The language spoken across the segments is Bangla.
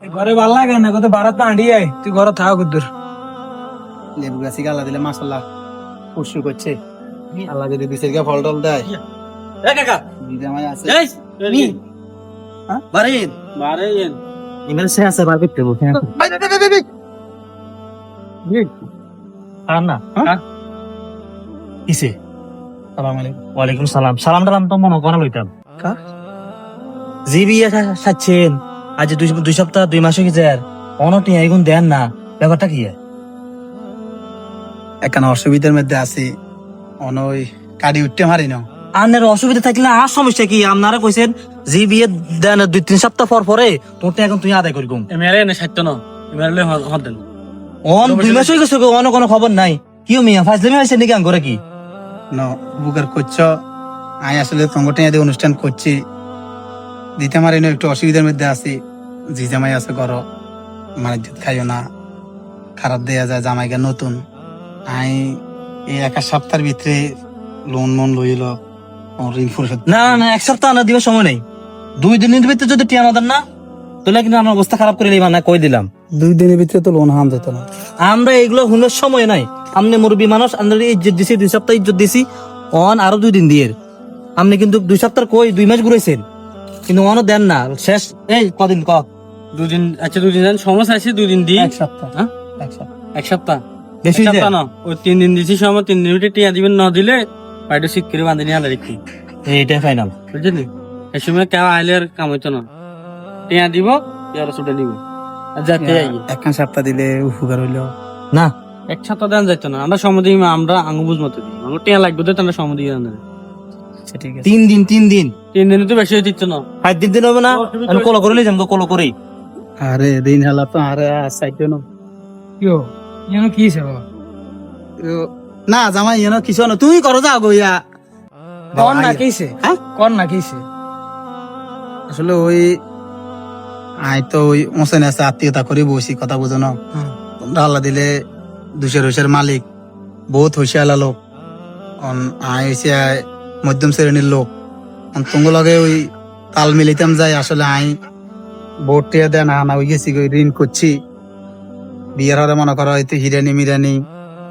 ঘরে ভাল লাগে না কত বারাত আন্ডি আয় তুই ঘরে থাক কুদ্দুর লেবু গাছি গালা দিলে মাশাআল্লাহ খুশি করছে আল্লাহ যদি বিশের কে ফল টল দেয় এ কাকা জামাই আছে নি হ্যাঁ? বারেন ইমেল সে আছে বার করতে বলছে আর না কিসে সালাম আলাইকুম ওয়ালাইকুম সালাম সালাম টালাম তো মনে করা লইতাম কা জি বিয়ে খাচ্ছেন আজ 2 সপ্তাহ 2 মাস হয়ে গেছে আর অনটি এগুন দেন না ব্যাপারটা কি এখন অসুবিধার মধ্যে আছি অনই কাটি উঠতে মারি না আপনার অসুবিধা থাকলে আর সমস্যা কি আপনারা কইছেন জি বিয়ে দেন 2-3 সপ্তাহ পর পরে তোরটা এখন তুই আদায় করি কম এমএলএ না সাইতো না এমএলএ হদ দেন অন 2 মাস হয়ে গেছে অন কোনো খবর নাই কি মিয়া ফাজলামি হইছে নাকি আঙ্গরে কি ন বুকার করছ আমি আসলে সংগঠন এদের অনুষ্ঠান করছি দিতে মারি না একটু অসুবিধার মধ্যে আছি জি জামাই আছে ঘর মানে দুধ খাইও না খারাপ দেয়া যায় জামাইকে নতুন আই এই 1 সপ্তাহের ভিতরে লোন মন লইল ঋণ পরিশোধ না না 1 সপ্তাহ না দিবার সময় নেই 2 দিনের ভিতরে যদি টিয়া আমাদের না তাহলে কিন্তু আমার অবস্থা খারাপ করে লিবা না কই দিলাম 2 দিনের ভিতরে তো লোন হাম যেত না আমরা এগুলো হুনের সময় নাই আমনে মুরব্বী মানুষ আমরা ইজ্জত দিছি 2 সপ্তাহ ইজ্জত দিছি অন আরো 2 দিন দিয়ে আপনি কিন্তু 2 সপ্তাহ কই 2 মাস ঘুরাইছেন কিন্তু অনও দেন না শেষ এই কদিন ক 2 দিন আচ্ছা 2 দিন দেন সমস্যা আছে 2 দিন দি 1 সপ্তাহ হ্যাঁ 1 সপ্তাহ বেশি এক সপ্তাহ না ওই 3 দিন দিছি সময় 3 দিন ভিতরে টিয়া দিবেন না দিলে পাইটো সিক করে বাঁধে নিয়ে আলা রেখি এইটাই ফাইনাল বুঝলি এই সময় কেউ আইলে আর কাম হইতো না টিয়া দিব টিয়ার ছুটে নিব আর যাতে আই 1 সপ্তাহ দিলে উপকার হইলো না 1 সপ্তাহ দেন যাইতো না আমরা সময় দিই আমরা আঙ্গু বুঝ মতো দিই আমরা টিয়া লাগবে তো আমরা সময় দিই না ঠিক আছে 3 দিন 3 দিন 3 দিনে তো বেশি হয়ে দিচ্ছ না 5 দিন হবে না আমি কল করে নিলাম কল করেই আরে দিন হলা তো আরে সাইতো না কিও ইনো কি হইছে বাবা না জামাই এনো কিছু না তুই করো যাও গইয়া কোন না কিছে হ্যাঁ? কোন না কিছে আসলে ওই আই তো ওই ওসেন আছে আত্মীয়তা করে বসি কথা বুঝো না তোমরা আল্লাহ দিলে 200 মালিক বহুত হইসিয়ালা লোক আই হইছে মধ্যম শ্রেণীর লোক তোমার লগে ওই তাল মিলিতাম যাই আসলে আই ভোট টিয়া দেয় না ওই গেছি ঋণ করছি বিয়ার হরে মনে করো হয়তো হিরানি মিরানি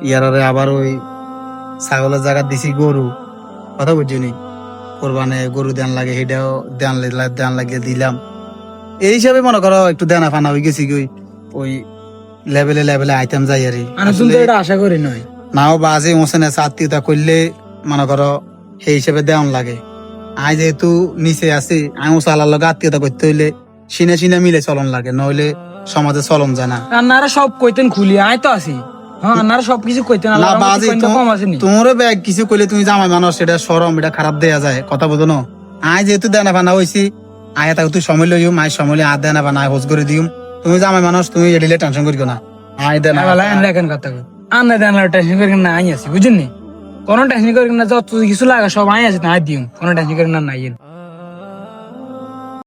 ইয়ার হরে আবার ওই ছাগলের জায়গা দিছি গরু কথা বুঝছি কোরবানে গরু দেন লাগে সেটাও দেন লাগিয়ে দিলাম এই হিসাবে মনে করো একটু দেনা ফানা হয়ে গেছি ওই লেভেলে আইটেম যাই আর আমি তুমি তো এটা আশা করি নয় নাও বাজে ওসেনে আত্মীয়তা করলে মনে করো সেই হিসাবে দেওয়ান লাগে আই যেহেতু নিচে আছি আমি ওসালার লগে আত্মীয়তা করতে হইলে সিনে মিলে চলন লাগে নইলে সমাজে চলন যায় না আপনারা সব কইতেন খুলি আয় তো আছি হ্যাঁ আপনারা সবকিছু কইতেন না বাজে কম আছে নি তোমারও ব্যাগ কিছু কইলে তুমি জামাই মানুষ সেটা সরম এটা খারাপ দেয়া যায় কথা বুঝো না আই যেহেতু দেনা ফানা হইছি আয় তাকে তুই সময় লইও মাই সময় আর দেনা ফানা হোজ করে দিও তুমি জামাই মানুষ তুমি এডিলে টেনশন করিও না আয় দেনা না আনলে কেন কথা কই আনলে দেন টেনশন করেন না আই আছি বুঝুন নি কোনো টেনশন করেন না যত কিছু লাগা সব আই আছে না দিও কোনো টেনশন করেন না নাই